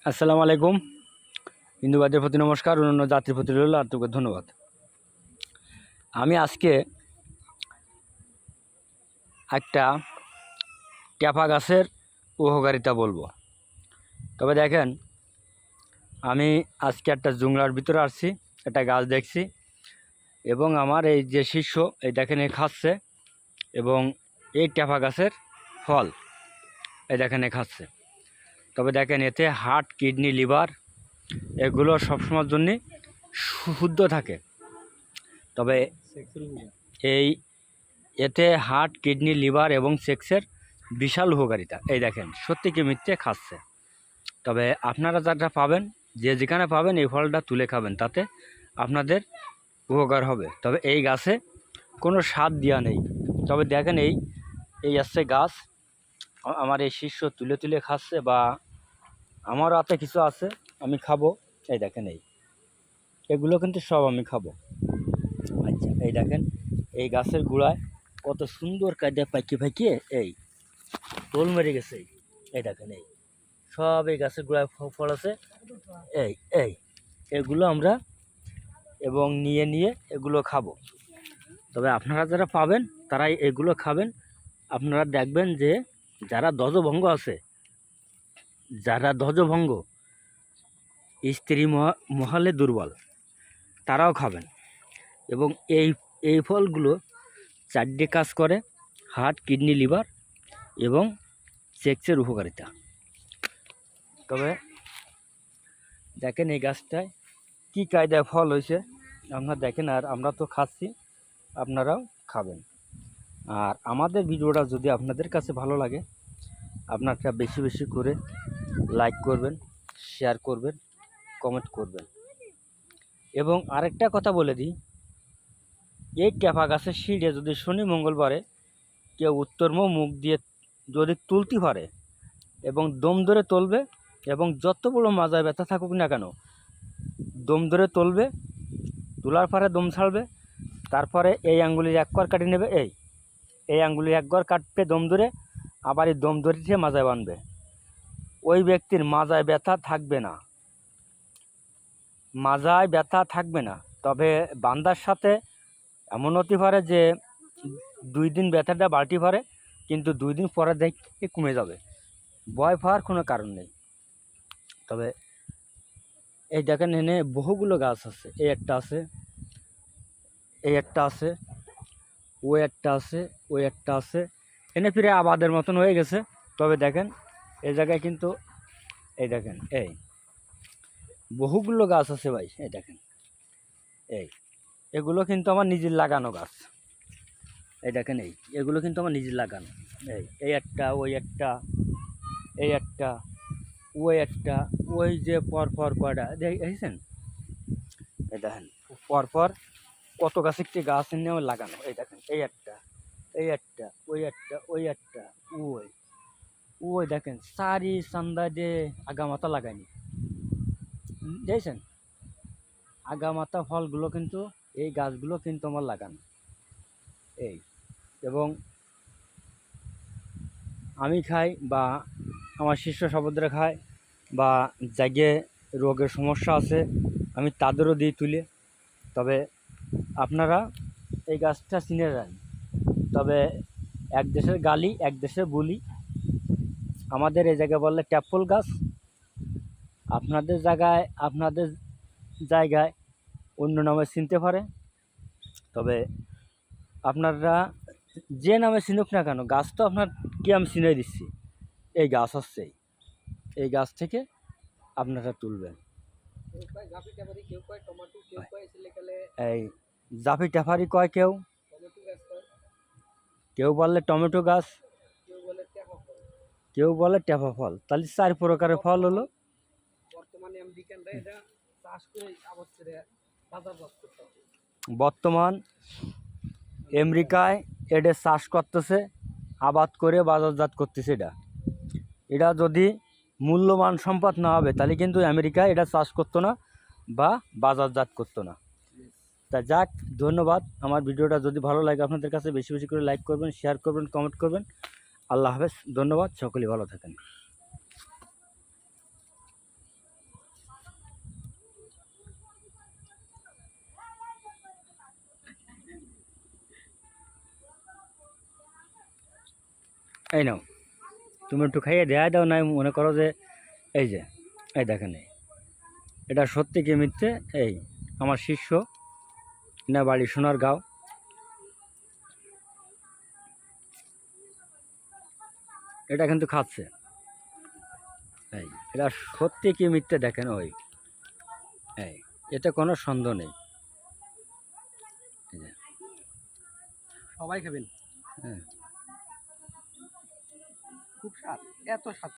আসসালামু আলাইকুম। হিন্দুবাদের প্রতি নমস্কার, অন্যান্য জাতির প্রতি রইল আন্তরিক ধন্যবাদ। আমি আজকে একটা ট্যাপা গাছের উপকারিতা বলবো। তবে দেখেন, আমি আজকে একটা জুংলার ভিতরে আসছি, একটা গাছ দেখছি এবং আমার এই যে শিষ্য এই দেখেন এ খাচ্ছে এবং এই ট্যাপা গাছের ফল এই দেখেন এ খাচ্ছে। তবে দেখেন এতে হার্ট, কিডনি, লিভার এগুলো সবসময়ের জন্যে শুদ্ধ থাকে। তবে এই এতে হার্ট, কিডনি, লিভার এবং সেক্সের বিশাল উপকারিতা। এই দেখেন সত্যি কি মিথ্যে খাচ্ছে। তবে আপনারা যারা পাবেন, যে যেখানে পাবেন এই ফলটা তুলে খাবেন, তাতে আপনাদের উপকার হবে। তবে এই গাছে কোনো স্বাদ দেওয়া নেই। তবে দেখেন এই আসছে গাছ, আমার এই শিষ্য তুলে তুলে খাচ্ছে, বা আমারও হাতে কিছু আছে আমি খাবো। এই দেখেন এগুলো কিন্তু সব আমি খাবো। আচ্ছা, এই দেখেন এই গাছের গোড়ায় কত সুন্দর কায়দা পাকিয়ে এই টোল মেরে গেছে। এই দেখেন সব এই গাছের গোড়ায় ফল আছে। এই এই এগুলো আমরা এবং নিয়ে এগুলো খাবো। তবে আপনারা যারা পাবেন তারাই এগুলো খাবেন। আপনারা দেখবেন যে যারা ধ্বজভঙ্গ আছে, যারা ধ্বজভঙ্গ, স্ত্রী মহলে দুর্বল, তারাও খাবেন। এবং এই ফলগুলো 4টে কাজ করে: হার্ট, কিডনি, লিভার এবং সেক্সের উপকারিতা। তবে দেখেন এই গাছটায় কী কায়দায় ফল হয়েছে আপনারা দেখেন, আর আমরা তো খাচ্ছি, আপনারাও খাবেন। আর আমাদের ভিডিওটা যদি আপনাদের কাছে ভালো লাগে, আপনারা বেশি বেশি করে লাইক করবেন, শেয়ার করবেন, কমেন্ট করবেন। এবং আরেকটা কথা বলে দিই, এই ট্যাপা গাছের সিঁড়ে যদি শনি মঙ্গলবারে কেউ উত্তরমুখ মুখ দিয়ে যদি তুলতে পারে এবং দম ধরে তুলবে, এবং যত বড় মাজায় ব্যথা থাকুক না কেন দম ধরে তুলবে, তোলার পরে দম ছাড়বে, তারপরে এই আঙ্গুলির এক কর কাটি নেবে, এই আঙ্গুলির এক ঘর কাটবে দম ধরে, আবার এই দম ধরে মাজায় বাঁধবে। ওই ব্যক্তির মাজায় ব্যথা থাকবে না, মাজায় ব্যথা থাকবে না। তবে বান্দার সাথে এমন হতে পারে যে 2 দিন ব্যথাটা বাড়তে পারে, কিন্তু 2 দিন পরে দেখতে কমে যাবে। ভয় পাওয়ার কোনো কারণ নেই। তবে এই দেখেন এনে বহুগুলো গাছ আছে, এই একটা আছে, এই একটা আছে, ওই একটা আছে, ওই একটা আছে, এনে ফিরে আবাদের মতন হয়ে গেছে। তবে দেখেন এই জায়গায় কিন্তু এই দেখেন বহুগুলো গাছ আছে ভাই। এই দেখেন এগুলো কিন্তু আমার নিজের লাগানো গাছ। এই দেখেন এগুলো কিন্তু আমার নিজের লাগানো। এই একটা, ওই একটা, এই একটা, ওই একটা, ওই যে পরপর কয়টা দেখেছেন। এই দেখেন পরপর কত গাছ, একটি গাছ এনে আমার লাগানো। এই দেখেন এই একটা, এই একটা, ওই একটা, ওই একটা, ওই ওই দেখেন সারি চান্দা দিয়ে আগামাতা লাগাইনি, দেখছেন। আগামাতা ফলগুলো কিন্তু এই গাছগুলো কিন্তু আমার লাগানো। এবং আমি খাই, বা আমার শিষ্য সহোদরা খায়, বা জাগে রোগের সমস্যা আছে আমি তাদেরও দিই তুলে। তবে আপনারা এই গাছটা চিনে যান। তবে এক দেশের গালি এক দেশের বুলি। আমাদের এই জায়গায় বললে ট্যাপফল গাছ, আপনাদের জায়গায় অন্য নামে চিনতে পারে। তবে আপনারা যে নামে চিনুক না কেন, গাছ তো আপনার কি আমি চিনে দিচ্ছি, এই গাছ হচ্ছে এই গাছ থেকে আপনারা তুলবেন। এই জাফি ট্যাফারি কয় কেউ, কেউ বললে টমেটো গাছ, কেউ বলে ট্যাপা ফল। তাহলে 4 প্রকারের ফল হলো। বর্তমান আমেরিকায় এটা চাষ করতেছে, আবাদ করে বাজারজাত করতেছে। এটা যদি মূল্যবান সম্পদ না হবে তাহলে কিন্তু আমেরিকায় এটা চাষ করতো না বা বাজারজাত করতো না। তা যাক, ধন্যবাদ। আমার ভিডিওটা যদি ভালো লাগে আপনাদের কাছে বেশি বেশি করে লাইক করবেন, শেয়ার করবেন, কমেন্ট করবেন। আল্লাহ হাফেজ, ধন্যবাদ, সকলেই ভালো থাকেন। এই নাও, তুমি একটু খাইয়ে দেয়া দাও, নাই মনে করো যে এই যে এই দেখেন এটা সত্যি কি মিথ্যে। এই আমার শিষ্য, না বাড়ি সোনারগাঁও, এটা কিন্তু খাচ্ছে। এই এটা সত্যি কি মিথ্যে দেখেন, ওই এই এতে কোনো সন্দেহ নেই। এই যে, সবাই খাবেন, হ্যাঁ খুব স্বাদ, এত স্বাদ।